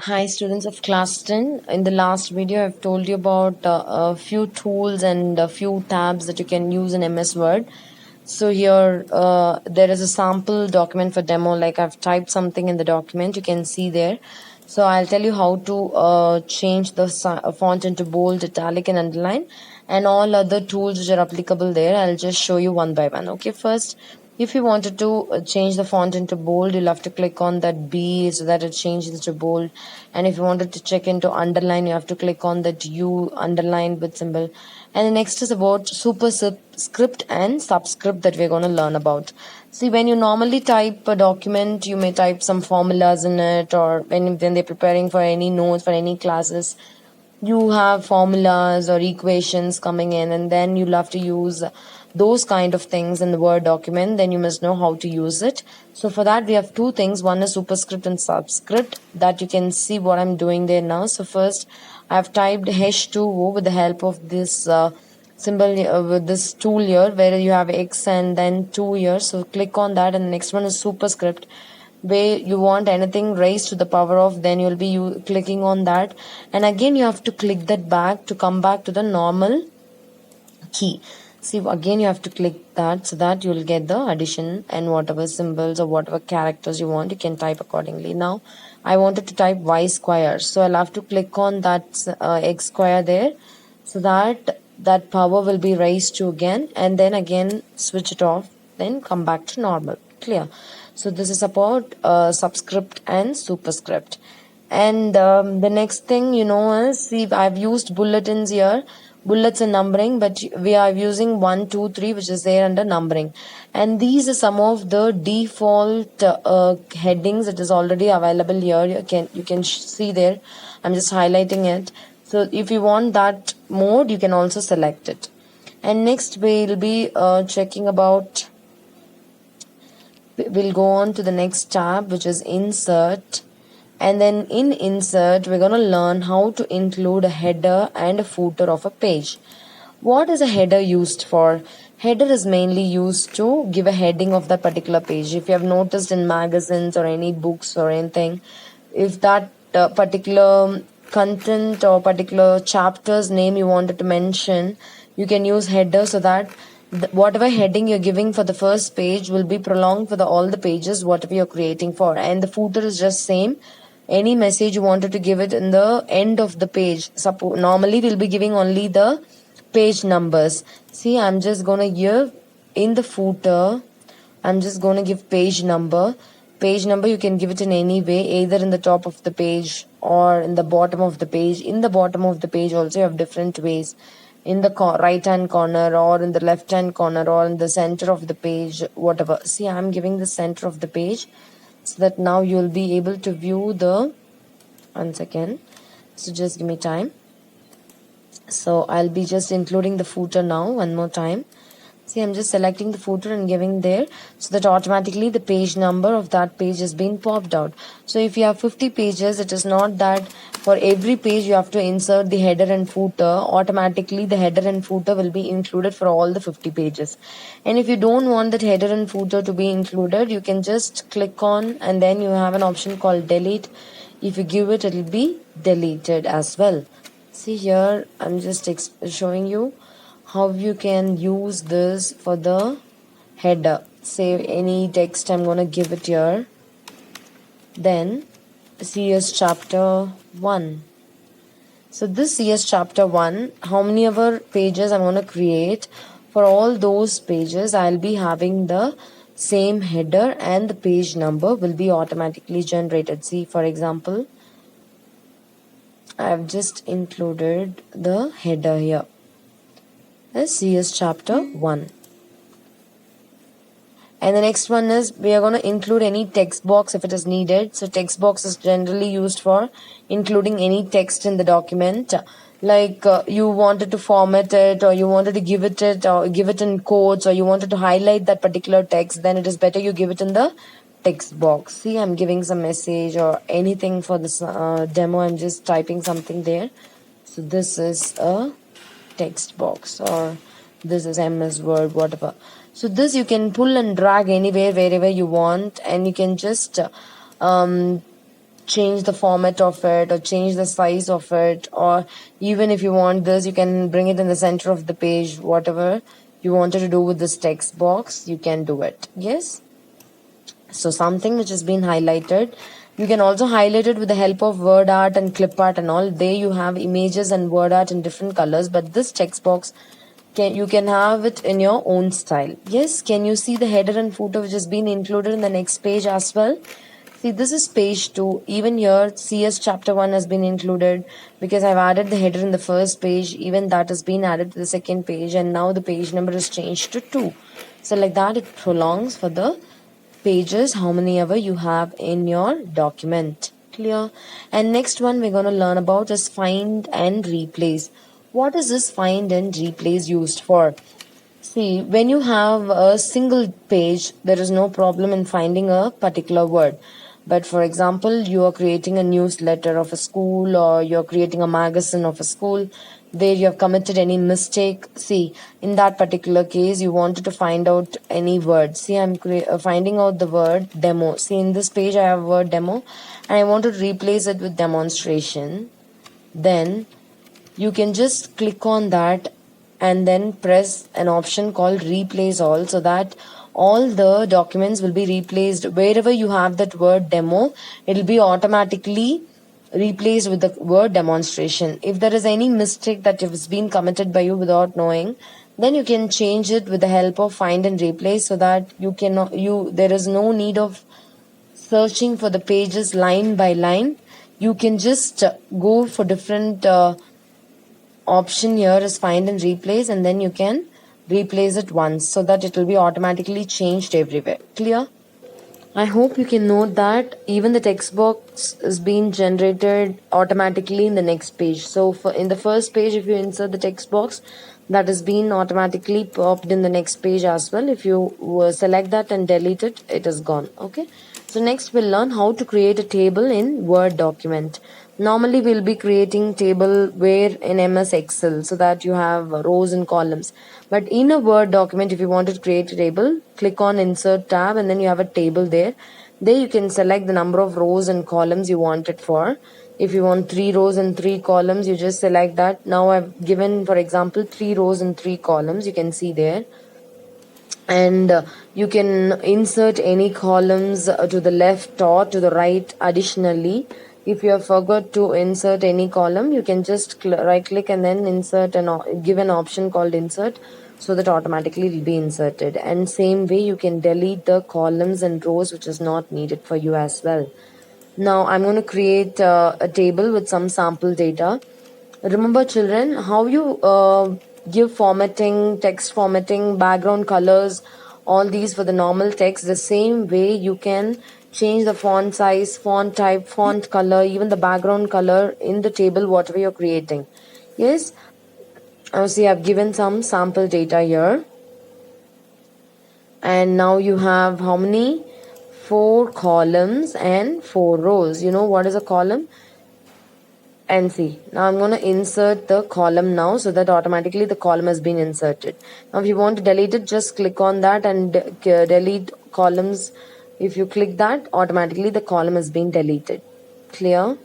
Hi students of class 10. In the last video I've told you about a few tools and a few tabs that you can use in MS Word. So here there is a sample document for demo, like I've typed something in the document, you can see there. So I'll tell you how to change the font into bold, italic and underline, and all other tools which are applicable there. I'll just show you one by one. Okay, first, if you wanted to change the font into bold, you'll have to click on that B so that it changes to bold. And if you wanted to check into underline, you have to click on that U underline with symbol. And the next is about superscript and subscript that we're going to learn about. See, when you normally type a document, you may type some formulas in it, or when they're preparing for any notes for any classes, you have formulas or equations coming in, and then you'll have to use those kind of things in the Word document. Then you must know how to use it. So for that we have two things. One is superscript and subscript, that you can see what I'm doing there now. So first I've typed H2O with the help of this symbol with this tool here, where you have X and then 2 here. So click on that, and the next one is superscript, where you want anything raised to the power of, then you'll be clicking on that, and again you have to click that back to come back to the normal key. See, again you have to click that, so that you'll get the addition, and whatever symbols or whatever characters you want, you can type accordingly. Now I wanted to type y square, so I'll have to click on that x square there, so that that power will be raised to again, and then again switch it off, then come back to normal. Clear? So this is about subscript and superscript. And the next thing is, see, I've used bulletins here, bullets and numbering, but we are using 1 2 3, which is there under numbering. And these are some of the default headings that is already available here. You can see there, I'm just highlighting it. So if you want that mode, you can also select it. And next we'll be checking about, we'll go on to the next tab, which is insert. And then in insert, we're going to learn how to include a header and a footer of a page. What is a header used for? Header is mainly used to give a heading of that particular page. If you have noticed in magazines or any books or anything, if that particular content or particular chapter's name you wanted to mention, you can use header, so that whatever heading you're giving for the first page will be prolonged for all the pages whatever you're creating for. And the footer is just same, any message you wanted to give it in the end of the page. Suppose normally we'll be giving only the page numbers. See, I'm just gonna give in the footer, I'm just gonna give page number. Page number you can give it in any way, either in the top of the page or in the bottom of the page. In the bottom of the page also you have different ways, in the right hand corner or in the left hand corner or in the center of the page, whatever. See, I'm giving the center of the page, so that now you'll be able to view the, 1 second, so just give me time. So I'll be just including the footer now one more time. See, I'm just selecting the footer and giving there, so that automatically the page number of that page has been popped out. So if you have 50 pages, it is not that for every page you have to insert the header and footer. Automatically the header and footer will be included for all the 50 pages. And if you don't want that header and footer to be included, you can just click on, and then you have an option called delete. If you give it, it'll be deleted as well. See, here I'm just showing you how you can use this for the header. Say any text I'm going to give it here. Then CS chapter 1. So this CS chapter 1, how many ever pages I'm going to create, for all those pages I'll be having the same header, and the page number will be automatically generated. See, for example, I've just included the header here. This CS chapter 1. And the next one is, we are going to include any text box if it is needed. So text box is generally used for including any text in the document. Like you wanted to format it, or you wanted to give it or give it in quotes, or you wanted to highlight that particular text, then it is better you give it in the text box. See, I'm giving some message or anything for this demo. I'm just typing something there. So this is a text box, or this is MS Word, whatever. So this you can pull and drag anywhere, wherever you want, and you can just change the format of it or change the size of it, or even if you want this, you can bring it in the center of the page. Whatever you wanted to do with this text box, you can do it. Yes, so something which has been highlighted, you can also highlight it with the help of word art and clip art and all. There you have images and word art in different colors, but this text box you can have it in your own style. Yes, can you see the header and footer which has been included in the next page as well? See, this is page 2. Even here, CS chapter 1 has been included because I've added the header in the first page. Even that has been added to the second page, and now the page number is changed to 2. So like that, it prolongs for the pages how many ever you have in your document. Clear? And next one we're going to learn about is find and replace. What is this find and replace used for? See, when you have a single page, there is no problem in finding a particular word. But for example, you are creating a newsletter of a school, or you're creating a magazine of a school, there you have committed any mistake. See, in that particular case, you wanted to find out any word. See, I'm finding out the word demo. See, in this page, I have word demo, and I want to replace it with demonstration. Then you can just click on that and then press an option called replace all, so that all the documents will be replaced. Wherever you have that word demo, it will be automatically replaced with the word demonstration. If there is any mistake that has been committed by you without knowing, then you can change it with the help of find and replace, so that there is no need of searching for the pages line by line. You can just go for different option. Here is find and replace, and then you can replace it once, so that it will be automatically changed everywhere. Clear? I hope you can note that even the text box is being generated automatically in the next page. So in the first page, if you insert the text box, that has been automatically popped in the next page as well. If you select that and delete it, it is gone. Okay. So next we'll learn how to create a table in Word document. Normally we'll be creating table where in MS Excel, so that you have rows and columns. But in a Word document, if you want to create a table, click on Insert tab, and then you have a table there. There you can select the number of rows and columns you want it for. If you want 3 rows and 3 columns, you just select that. Now I've given, for example, 3 rows and 3 columns. You can see there. And you can insert any columns to the left or to the right. Additionally, if you have forgot to insert any column, you can just right click and then insert and give an option called insert, so that automatically it will be inserted. And same way you can delete the columns and rows which is not needed for you as well. Now I'm going to create a table with some sample data. Remember children, how you give formatting, text formatting, background colors, all these for the normal text. The same way you can change the font size, font type, font color, even the background color in the table, whatever you're creating. Yes, see, I've given some sample data here. And now you have how many? 4 columns and 4 rows. You know what is a column? And see, now I'm going to insert the column now, so that automatically the column has been inserted. Now if you want to delete it, just click on that and delete columns. If you click that, automatically the column has been deleted. Clear?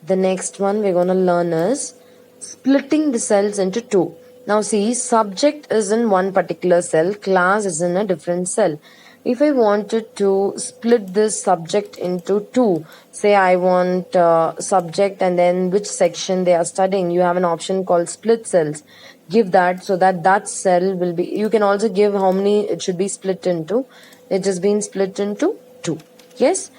The next one we're going to learn is splitting the cells into 2. Now see, subject is in one particular cell, class is in a different cell. If I wanted to split this subject into 2, say I want subject and then which section they are studying, you have an option called split cells. Give that, so that that cell will be, you can also give how many it should be split into. It has been split into 2. Yes.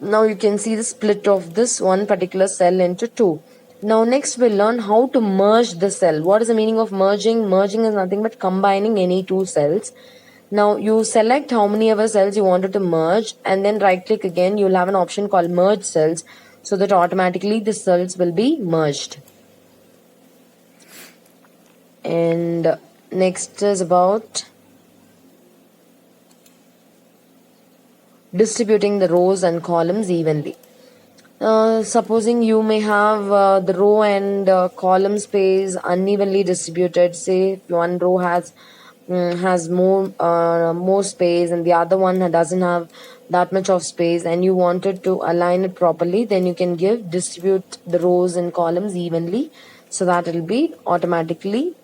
Now you can see the split of this one particular cell into 2. Now next we'll learn how to merge the cell. What is the meaning of merging? Merging is nothing but combining any 2 cells. Now you select how many ever cells you wanted to merge, and then right click again. You'll have an option called merge cells, so that automatically the cells will be merged. And next is about distributing the rows and columns evenly. Supposing you may have the row and column space unevenly distributed. Say if one row has more space and the other one doesn't have that much of space and you wanted to align it properly, then you can distribute the rows and columns evenly, so that it will be automatically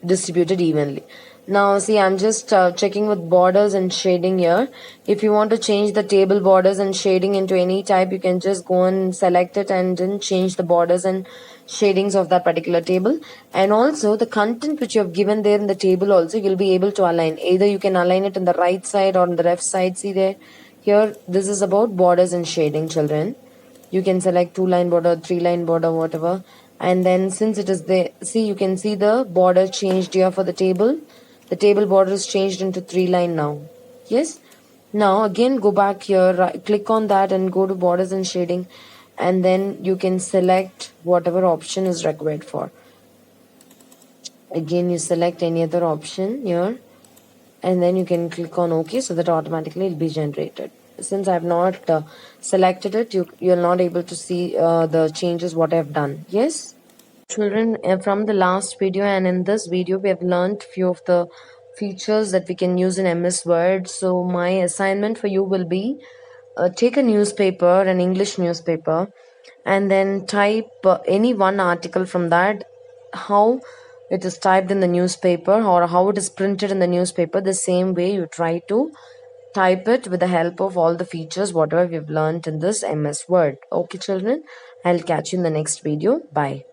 distributed evenly. Now see, I'm just checking with borders and shading here. If you want to change the table borders and shading into any type, you can just go and select it and then change the borders and shadings of that particular table. And also the content which you have given there in the table also, you'll be able to align. Either you can align it on the right side or on the left side. See there, here this is about borders and shading, children. You can select 2-line border, 3-line border, whatever. And then since it is there, see, you can see the border changed here for the table. The table border is changed into 3-line now. Yes. Now again go back here, click on that and go to borders and shading, and then you can select whatever option is required for. Again you select any other option here, and then you can click on OK, so that automatically it will be generated. Since I have not selected it, you're not able to see the changes what I have done. Yes. Children, from the last video and in this video we have learned few of the features that we can use in MS Word. So my assignment for you will be take a newspaper, an English newspaper, and then type any one article from that, how it is typed in the newspaper or how it is printed in the newspaper. The same way you try to type it with the help of all the features whatever we've learned in this MS Word. Okay children, I'll catch you in the next video. Bye.